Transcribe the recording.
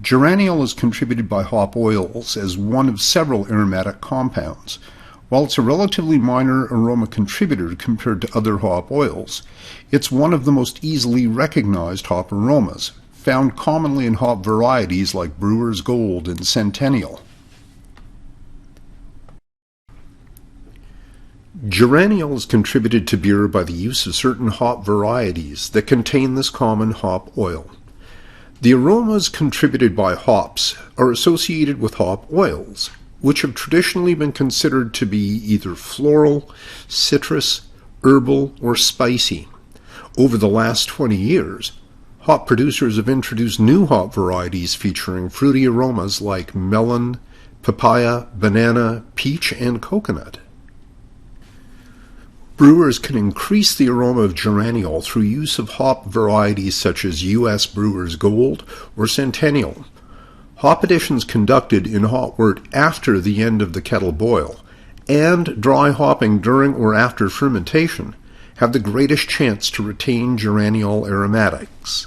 Geraniol is contributed by hop oils as one of several aromatic compounds. While it's a relatively minor aroma contributor compared to other hop oils, it's one of the most easily recognized hop aromas, found commonly in hop varieties like Brewer's Gold and Centennial. Geraniol is contributed to beer by the use of certain hop varieties that contain this common hop oil. The aromas contributed by hops are associated with hop oils, which have traditionally been considered to be either floral, citrus, herbal, or spicy. Over the last 20 years, hop producers have introduced new hop varieties featuring fruity aromas like melon, papaya, banana, peach, and coconut. Brewers can increase the aroma of geraniol through use of hop varieties such as U.S. Brewer's Gold or Centennial. Hop additions conducted in hot wort after the end of the kettle boil and dry hopping during or after fermentation have the greatest chance to retain geraniol aromatics.